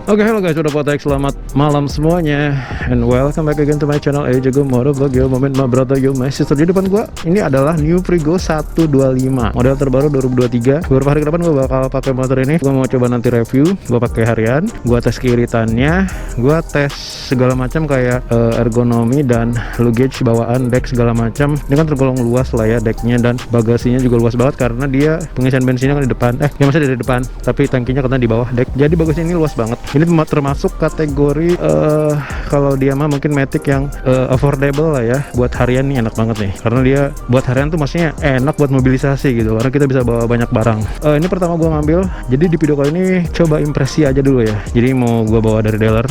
Oke, halo guys, udah potek, selamat malam semuanya, and welcome back again to my channel Jago Motovlog. Yo, moment my brother, yo my sister. Di depan gua ini adalah New Frigo 125 model terbaru 2023. Beberapa hari ke depan gua bakal pakai motor ini. Gua mau coba nanti review. Gua pakai harian, gua tes keiritannya, gua tes segala macam kayak ergonomi dan luggage bawaan, deck segala macam. Ini kan tergolong luas lah ya decknya, dan bagasinya juga luas banget karena dia pengisian bensinnya kan di depan. Ya masih dari depan, tapi tangkinya katanya di bawah deck. Jadi bagasinya ini luas banget. Ini termasuk kategori kalau dia mah mungkin Matic yang affordable lah ya. Buat harian nih enak banget nih, karena dia buat harian tuh maksudnya enak buat mobilisasi gitu, karena kita bisa bawa banyak barang. Ini pertama gua ngambil, jadi di video kali ini coba impresi aja dulu ya. Jadi mau gua bawa dari dealer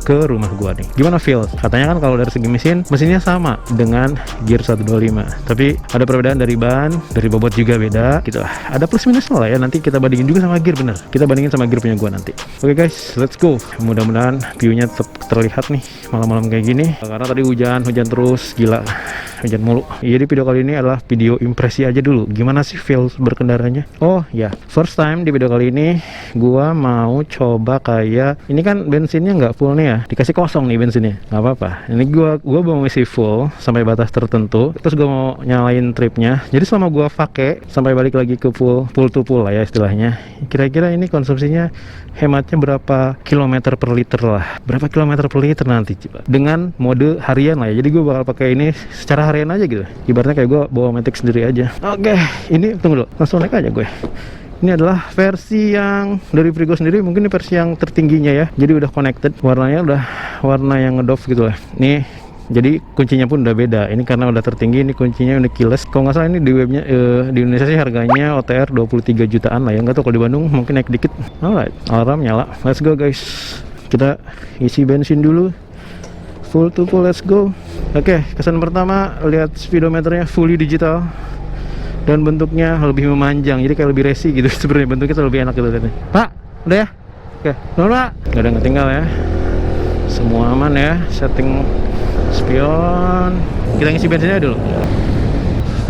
ke rumah gua nih. Gimana feel? Katanya kan kalau dari segi mesinnya sama dengan Gear 125. Tapi ada perbedaan dari ban, dari bobot juga beda gitu lah. Ada plus minus lah ya. Nanti kita bandingin juga sama Gear, bener. Kita bandingin sama Gear punya gua nanti. Oke guys, let's go. Mudah-mudahan view-nya tetap terlihat nih malam-malam kayak gini. Karena tadi hujan terus, gila. Hujan mulu. Jadi video kali ini adalah video impresi aja dulu. Gimana sih feel berkendaranya? Oh ya, first time di video kali ini gua mau coba kayak ini kan bensinnya nggak full nih ya. Dikasih kosong nih bensinnya, nggak apa-apa. Ini gua mau isi full sampai batas tertentu, terus gua mau nyalain tripnya. Jadi selama gua pakai sampai balik lagi ke full to full lah ya istilahnya. Kira-kira ini konsumsinya hematnya berapa kilometer per liter lah? Berapa kilometer per liter nanti coba? Dengan mode harian lah ya. Jadi gua bakal pakai ini secara harian aja gitu. Ibaratnya kayak gua bawa Matic sendiri aja. Oke, ini tunggu dulu. Langsung naik aja gue. Ini adalah versi yang dari Frigo sendiri, mungkin ini versi yang tertingginya ya. Jadi udah connected, warnanya udah warna yang ngedove gitu lah. Nih, jadi kuncinya pun udah beda. Ini karena udah tertinggi, ini kuncinya udah keyless. Kalau nggak salah ini di webnya di Indonesia sih harganya OTR 23 jutaan lah ya. Nggak tahu kalau di Bandung mungkin naik dikit. Alright, alarm nyala. Let's go guys. Kita isi bensin dulu. Full to full, let's go. Oke, kesan pertama lihat speedometernya fully digital. Dan bentuknya lebih memanjang, jadi kayak lebih racing gitu. Sebenarnya bentuknya lebih enak gitu katanya. Pak, udah ya? Oke, udah Pak. Gak ada yang ketinggal ya. Semua aman ya. Setting spion. Kita ngisi bensinnya dulu.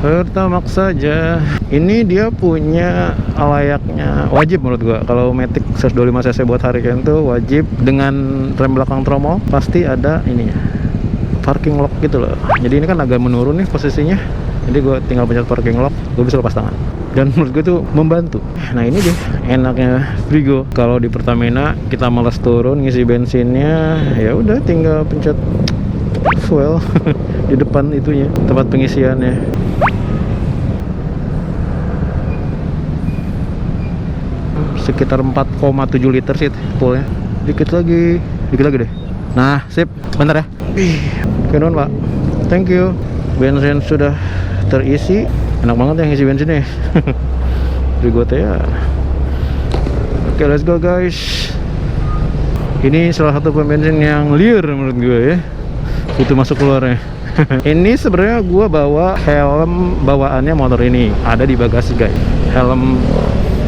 Pertama saja, ini dia punya layaknya wajib menurut gua. Kalau Matic 125cc buat harian tuh wajib dengan rem belakang tromol pasti ada ininya. Parking lock gitu loh. Jadi ini kan agak menurun nih posisinya. Jadi gue tinggal pencet parking lock, gue bisa lepas tangan. Dan menurut gue itu membantu. Nah ini deh enaknya Frigo. Kalau di Pertamina kita malas turun ngisi bensinnya, ya udah tinggal pencet fuel di depan itunya, tempat pengisiannya. Sekitar 4,7 liter sih fullnya. Dikit lagi deh. Nah sip, bentar ya. Oke non Pak, thank you. Bensin sudah terisi, enak banget yang isi bensinnya. Frigo teh ya. Oke, let's go guys. Ini salah satu pembensin yang liar menurut gue ya. Itu masuk keluarnya. Ini sebenarnya gue bawa helm bawaannya motor ini, ada di bagasi guys. Helm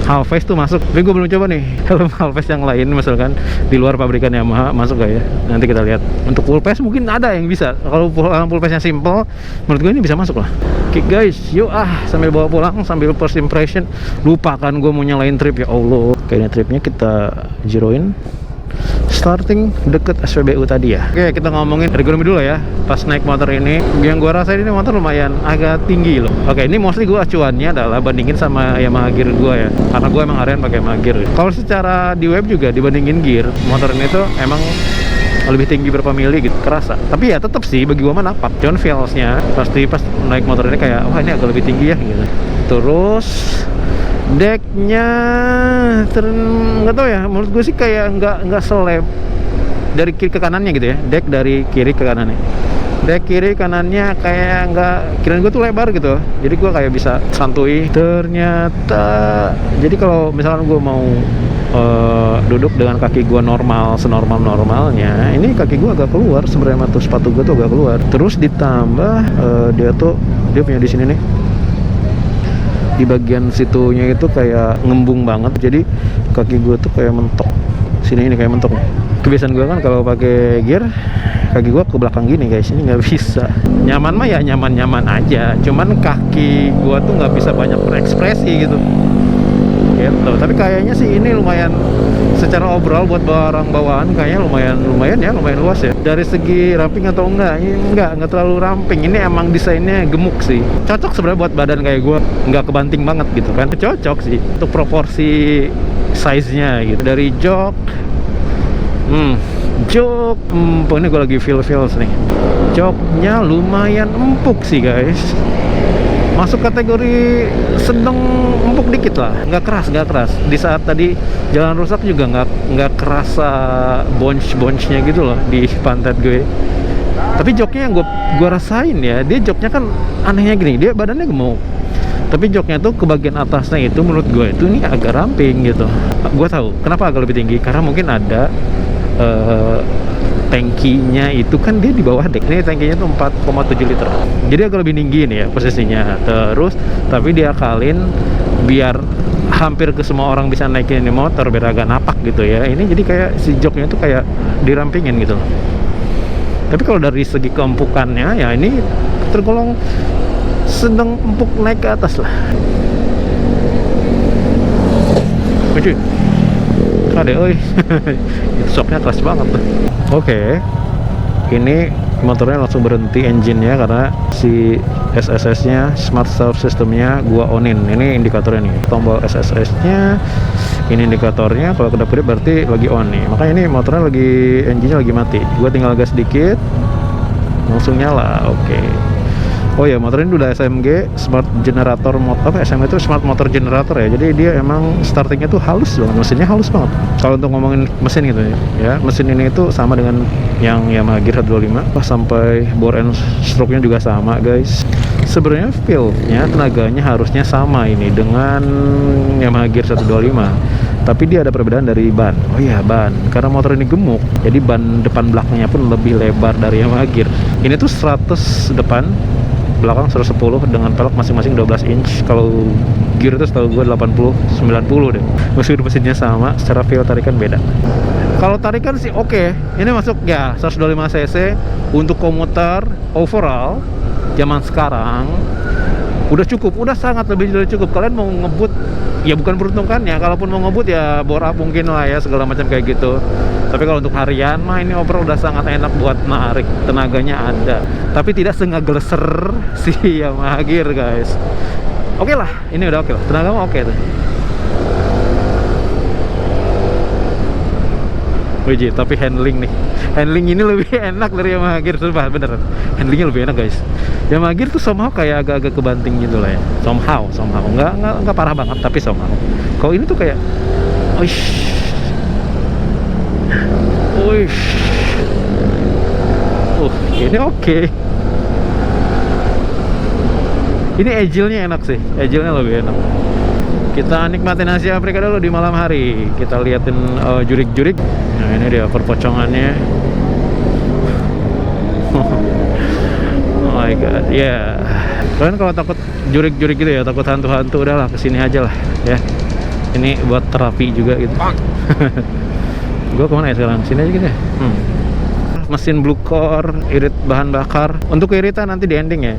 half face tuh masuk, tapi gue belum coba nih helm half face yang lain, misalkan di luar pabrikan Yamaha masuk gak ya? Nanti kita lihat. Untuk full face mungkin ada yang bisa. Kalau full face nya simple, menurut gue ini bisa masuk lah. Oke guys, yuk sambil bawa pulang, sambil first impression. Lupa kan gue mau nyalain trip, ya Allah. Kayaknya tripnya kita zeroin. Starting deket SPBU tadi ya. Oke, kita ngomongin ergonomi dulu ya. Pas naik motor ini, yang gua rasain ini motor lumayan agak tinggi loh. Oke, ini mostly gua acuannya adalah bandingin sama Yamaha Gear gua ya, karena gua emang harian pakai Yamaha Gear. Kalau secara di web juga dibandingin Gear, motor ini tuh emang lebih tinggi berapa mili gitu, kerasa. Tapi ya tetap sih bagi gua mah napak. John feelsnya pasti pas naik motor ini kayak, wah ini agak lebih tinggi ya gitu. Terus decknya nggak tahu ya, menurut gue sih kayak nggak seleb dari kiri ke kanannya gitu ya. Deck dari kiri ke kanannya, deck kiri kanannya kayak nggak, kirain gue tuh lebar gitu, jadi gue kayak bisa santuy. Ternyata jadi kalau misalkan gue mau duduk dengan kaki gue normal, senormal-normalnya, ini kaki gue agak keluar sebenarnya, tuh sepatu gue tuh agak keluar. Terus ditambah dia punya di sini nih, di bagian situnya itu kayak ngembung banget, jadi kaki gue tuh kayak mentok Sini ini kayak mentok nih. Kebiasaan gue kan kalau pakai gear kaki gue ke belakang gini guys, ini nggak bisa. Nyaman mah ya nyaman-nyaman aja, cuman kaki gue tuh nggak bisa banyak berekspresi gitu. Gitu. Tapi kayaknya sih ini lumayan secara overall buat barang bawaan kayaknya lumayan luas ya. Dari segi ramping atau enggak, ini enggak terlalu ramping. Ini emang desainnya gemuk sih. Cocok sebenarnya buat badan kayak gue, nggak kebanting banget gitu kan. Cocok sih untuk proporsi size-nya gitu. Dari jok, ini gue lagi feels nih. Joknya lumayan empuk sih guys. Masuk kategori sedang empuk dikit lah, nggak keras. Di saat tadi jalan rusak juga nggak kerasa bounce-nya gitu loh di pantat gue. Tapi joknya yang gue rasain ya, dia joknya kan anehnya gini, dia badannya gemuk. Tapi joknya tuh ke bagian atasnya itu menurut gue itu ini agak ramping gitu. Gue tahu kenapa agak lebih tinggi, karena mungkin ada tangkinya itu kan dia di bawah dek. Ini tangkinya tuh 4,7 liter. Jadi agak lebih tinggi nih ya posisinya. Terus tapi dia akalin biar hampir ke semua orang bisa naikin ini motor biar agak napak gitu ya. Ini jadi kayak si joknya tuh kayak dirampingin gitu. Tapi kalau dari segi keempukannya ya ini tergolong sedang empuk naik ke atas lah. Cuy, ada oi. Itu shocknya keras banget tuh. Oke, ini motornya langsung berhenti engine-nya karena si SSS-nya, Smart Start System-nya gua onin. Ini indikatornya nih, tombol SSS-nya, ini indikatornya. Kalau kedap-kedip berarti lagi on nih. Makanya ini motornya lagi, engine-nya lagi mati. Gua tinggal gas dikit, langsung nyala. Oke. Oh ya, motor ini udah SMG, Smart Generator Motor. SMG itu Smart Motor Generator ya. Jadi dia emang startingnya tuh halus banget, mesinnya halus banget. Kalau untuk ngomongin mesin gitu ya, mesin ini itu sama dengan yang Yamaha Gear 125. Pas sampai bore and stroke-nya juga sama guys. Sebenarnya feel-nya, tenaganya harusnya sama ini dengan Yamaha Gear 125. Tapi dia ada perbedaan dari ban. Oh iya, ban. Karena motor ini gemuk, jadi ban depan belakangnya pun lebih lebar dari Yamaha Gear. Ini tuh 100 depan, belakang 110 dengan pelek masing-masing 12 inch. Kalau gear itu setahu gue 80 90 deh. Meskipun mesinnya sama, secara feel tarikan beda. Kalau tarikan sih oke. Ini masuk ya 125 cc untuk komuter overall zaman sekarang udah cukup, udah sangat lebih dari cukup. Kalian mau ngebut ya bukan beruntung ya, kalaupun mau ngebut ya bore up mungkin lah ya, segala macam kayak gitu. Tapi kalau untuk harian mah ini overall udah sangat enak buat narik, tenaganya ada, tapi tidak senggeleser si Yamaha Gear guys. Oke lah, ini udah oke lah, tenaga mah oke tuh. Wih, tapi handling ini lebih enak dari Yamaha Gear, sumpah bener. Handlingnya lebih enak guys. Yamaha Gear tuh somehow kayak agak-agak kebanting gitu lah ya. Somehow, nggak parah banget, tapi somehow. Kalau ini tuh kayak, ini oke. Ini agile-nya enak sih, agile-nya lebih enak. Kita nikmatin Asia Afrika dulu di malam hari. Kita liatin jurik-jurik. Nah ini dia perpocongannya. Oh my god, ya. Yeah. Kalian kalau takut jurik-jurik gitu ya, takut hantu-hantu, udahlah kesini aja lah ya. Ini buat terapi juga gitu. Gue kemana ya sekarang? Sini aja gitu ya. Mesin blue core, irit bahan bakar. Untuk iritan nanti di ending ya.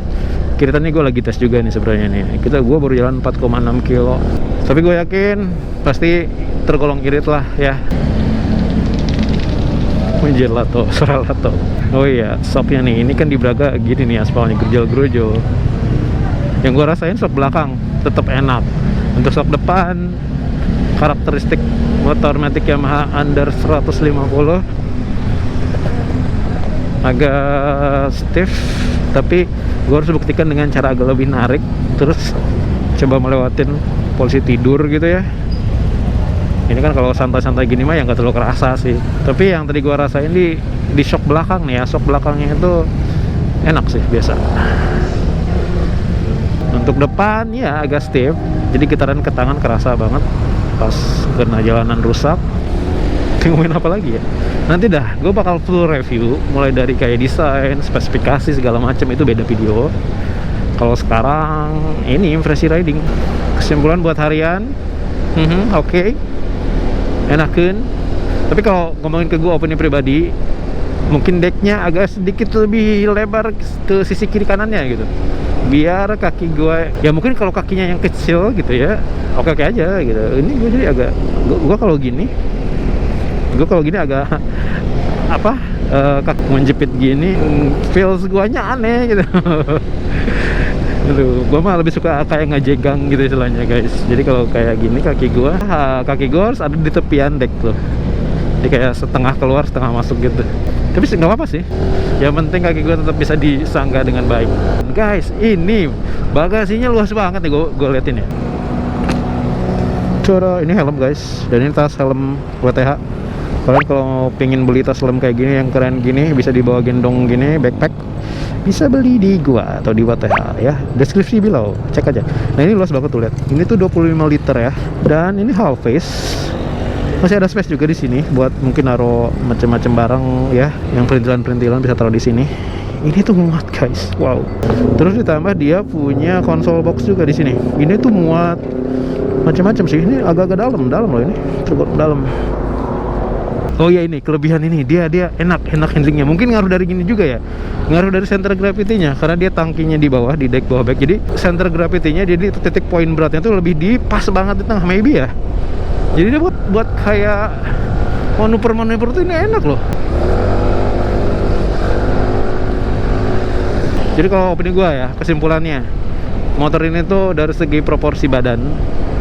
Kiritan ini gue lagi tes juga nih sebenarnya nih. Gue baru jalan 4,6 kilo. Tapi gue yakin pasti tergolong irit lah ya. Gelato, suara lato. Oh iya, shocknya nih. Ini kan di Braga gini nih aspalnya, gerjal-gerjol. Yang gue rasain shock belakang tetap enak. Untuk shock depan, karakteristik motor matic Yamaha under 150 agak stiff, tapi gue harus buktikan dengan cara agak lebih narik, terus coba melewatin polisi tidur gitu ya. Ini kan kalau santai-santai gini mah yang gak terlalu kerasa sih. Tapi yang tadi gue rasain di shock belakang nih ya, shock belakangnya itu enak sih, biasa. Untuk depan ya agak stiff, jadi getaran ke tangan kerasa banget pas kena jalanan rusak. Ngomongin apa lagi ya, nanti dah gue bakal full review mulai dari kayak desain, spesifikasi segala macam, itu beda video. Kalau sekarang ini impresi riding. Kesimpulan buat harian, oke, enakeun, Tapi kalau ngomongin ke gue opini pribadi, mungkin decknya agak sedikit lebih lebar ke sisi kiri kanannya gitu, biar kaki gue, ya mungkin kalau kakinya yang kecil gitu ya, oke aja gitu. Ini gue jadi agak, gue kalau gini agak apa, kaki menjepit gini, feels guanya aneh gitu. Gue mah lebih suka kayak ngajegang gitu istilahnya guys. Jadi kalau kayak gini kaki gue harus ada di tepian deck tuh, jadi kayak setengah keluar setengah masuk gitu. Tapi nggak apa-apa sih, yang penting kaki gue tetap bisa disangga dengan baik. Guys, ini bagasinya luas banget nih, gue liatin ya. Cara ini helm guys, dan ini tas helm WTH. Kalian kalau pengen beli tas helm kayak gini yang keren gini, bisa dibawa gendong gini, backpack, bisa beli di gua atau di WTH ya, deskripsi below, cek aja. Nah ini luas banget tuh, lihat, ini tuh 25 liter ya, dan ini half face, masih ada space juga di sini buat mungkin naruh macam-macam barang ya, yang perintilan-perintilan bisa taruh di sini. Ini tuh muat guys, wow. Terus ditambah dia punya konsol box juga di sini. Ini tuh muat macam-macam sih. Ini agak-agak dalam loh, ini cukup dalam. Oh ya, ini kelebihan ini, dia enak handlingnya. Mungkin ngaruh dari gini juga ya, ngaruh dari center gravity-nya, karena dia tangkinya di bawah, di deck bawah back. Jadi center gravity-nya, jadi titik poin beratnya tuh lebih di pas banget di tengah, maybe ya. Jadi dia buat kayak manuver tuh ini enak loh. Jadi kalau opini gue ya, kesimpulannya, motor ini tuh dari segi proporsi badan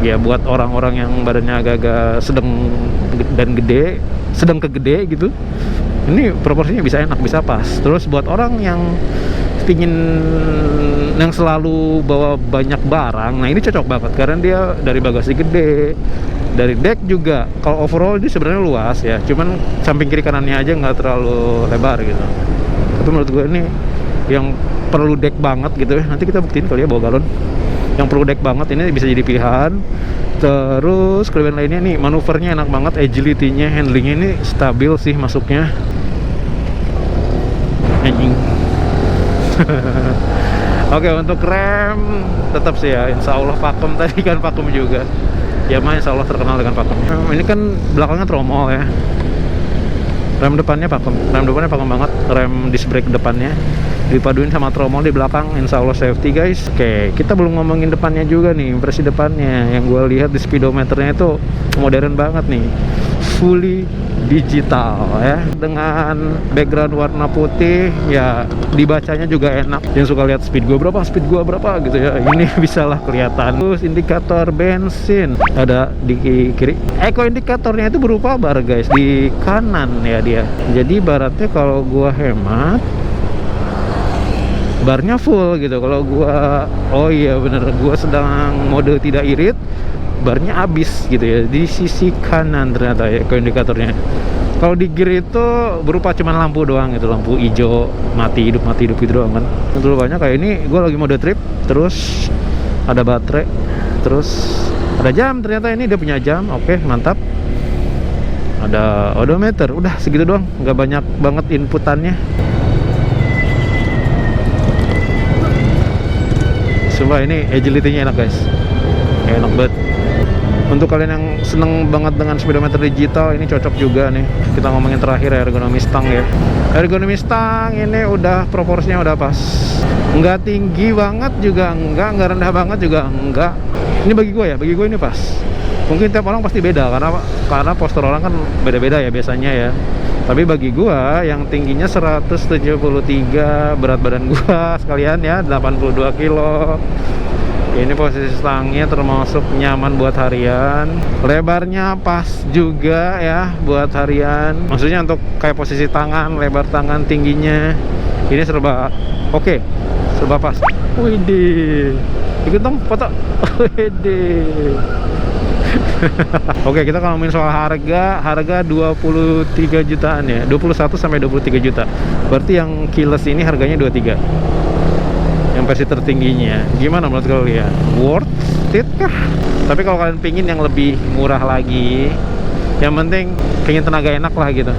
ya, buat orang-orang yang badannya agak-agak sedang dan gede, sedang ke gede gitu, ini proporsinya bisa enak, bisa pas. Terus buat orang yang pingin, yang selalu bawa banyak barang, nah ini cocok banget karena dia dari bagasi gede, dari deck juga. Kalau overall ini sebenarnya luas ya, cuman samping kiri kanannya aja nggak terlalu lebar gitu. Tapi menurut gue ini yang perlu deck banget gitu ya. Nanti kita buktiin kali ya bawa galon. Yang perlu deck banget ini bisa jadi pilihan. Terus kelebihan lainnya nih, manuvernya enak banget, agility-nya, handlingnya ini stabil sih masuknya. Anjing. Oke, untuk rem tetap sih ya, insya Allah pakem. Tadi kan pakem juga. Yamaha insya Allah terkenal dengan pakem. Ini kan belakangnya tromol ya. Rem depannya pakem banget. Rem disc brake depannya dipaduin sama tromol di belakang, insya Allah safety guys. Oke, kita belum ngomongin depannya juga nih, impresi depannya. Yang gue lihat di speedometernya itu modern banget nih, fully digital ya, dengan background warna putih ya, dibacanya juga enak. Yang suka lihat speed gua berapa gitu ya, ini bisa lah kelihatan. Terus indikator bensin ada di kiri, eco indikatornya itu berupa bar guys di kanan ya dia. Jadi baratnya kalau gua hemat barnya full gitu. Kalau gua, oh iya bener, gua sedang mode tidak irit, barnya habis gitu ya di sisi kanan ternyata ya indikatornya. Kalau di gear itu berupa cuman lampu doang gitu, lampu hijau mati hidup gitu doang kan. Terlalu banyak. Kayak ini gue lagi mode trip, terus ada baterai, terus ada jam, ternyata ini dia punya jam. Oke, mantap. Ada odometer, udah segitu doang, nggak banyak banget inputannya. Sumpah ini agility-nya enak guys, enak banget. Untuk kalian yang seneng banget dengan speedometer digital, ini cocok juga nih. Kita ngomongin terakhir ergonomi stang ya. Ergonomi stang ini udah proporsinya udah pas, nggak tinggi banget juga nggak rendah banget juga enggak. Ini bagi gue ini pas. Mungkin tiap orang pasti beda, karena postur orang kan beda-beda ya biasanya ya. Tapi bagi gua yang tingginya 173, berat badan gua sekalian ya 82 kilo. Ini posisi stangnya termasuk nyaman buat harian. Lebarnya pas juga ya buat harian. Maksudnya untuk kayak posisi tangan, lebar tangan, tingginya ini serba oke, serba pas. Widih, ikut dong foto. Widih. Oke, kita kalau ngomongin soal harga 23 jutaan ya, 21 sampai 23 juta. Berarti yang keyless ini harganya 23. Yang versi tertingginya. Gimana menurut kalian? Worth it kah? Tapi kalau kalian pingin yang lebih murah lagi, yang penting pingin tenaga enak lah gitu,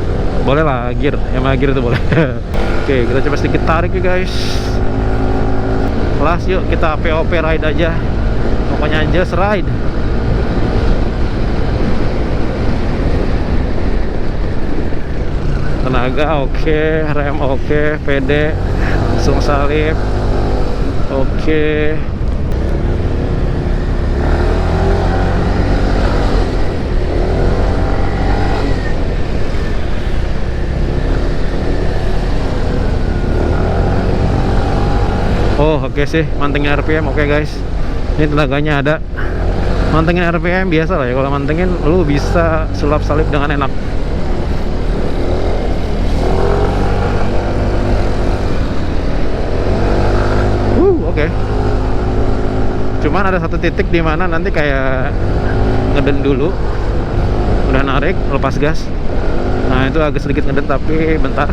boleh lah gear, Yamaha gear itu boleh. Oke, kita coba sedikit tarik ya guys. Last, yuk kita POP ride aja. Pokoknya just ride. tenaga oke, rem oke, pede, langsung salip oke. Oh oke sih, mantengin RPM oke guys. Ini tenaganya ada. Mantengin RPM biasa lah ya, kalau mantengin lu bisa sulap salip dengan enak. Oke. Cuman ada satu titik di mana nanti kayak ngeden dulu, udah narik, lepas gas. Nah itu agak sedikit ngeden tapi bentar.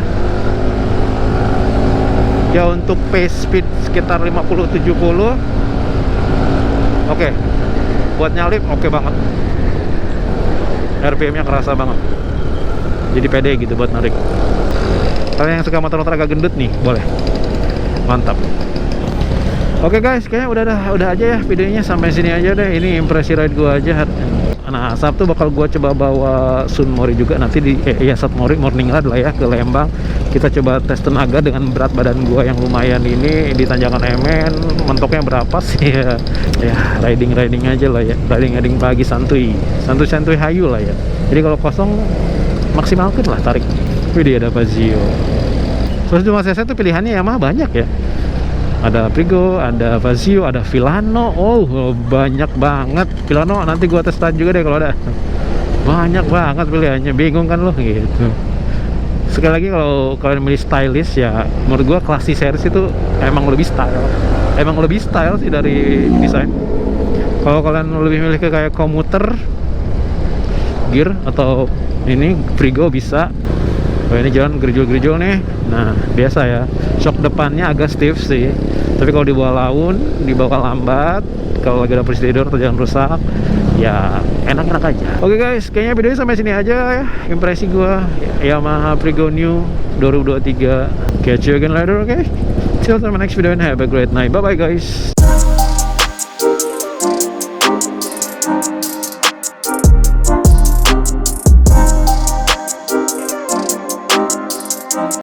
Ya untuk pace speed sekitar 50-70 oke. Buat nyalip oke banget. RPM nya kerasa banget, jadi pede gitu buat narik. Kalian yang suka motor-motor agak gendut nih boleh, mantap. Oke guys, kayaknya udah aja ya videonya, sampai sini aja deh. Ini impresi ride gua aja. Nah, Sabtu bakal gua coba bawa Sun Mori juga nanti di Sat Mori morning ride lah ya ke Lembang. Kita coba tes tenaga dengan berat badan gua yang lumayan ini di tanjakan MN. Mentoknya berapa sih ya? Ya, riding aja lah ya. Riding pagi santuy hayu lah ya. Jadi kalau kosong maksimalkan lah tarik. Wih, ada Fazio. Terus cuma cc tuh pilihannya Yamaha banyak ya. Ada Prigo, ada Fazio, ada Villano. Oh, banyak banget. Villano nanti gua testan juga deh kalau ada. Banyak banget pilihannya, bingung kan lo gitu. Sekali lagi kalau kalian milih stylish ya, menurut gua Classy series itu emang lebih style. Emang lebih style sih dari desain. Kalau kalian lebih milih ke kayak komuter, gear atau ini Prigo bisa. Oh ini jalan gerjul-gerjul nih. Nah biasa ya, shock depannya agak stiff sih. Tapi kalau dibawa laun, dibawa lambat, kalau lagi ada presiden atau jalan rusak, ya enak-enak aja. Oke guys, kayaknya videonya sampai sini aja ya. Impresi gua Yamaha Prigo New 2023. Catch you again later, okay? Till the next video and have a great night. Bye bye guys.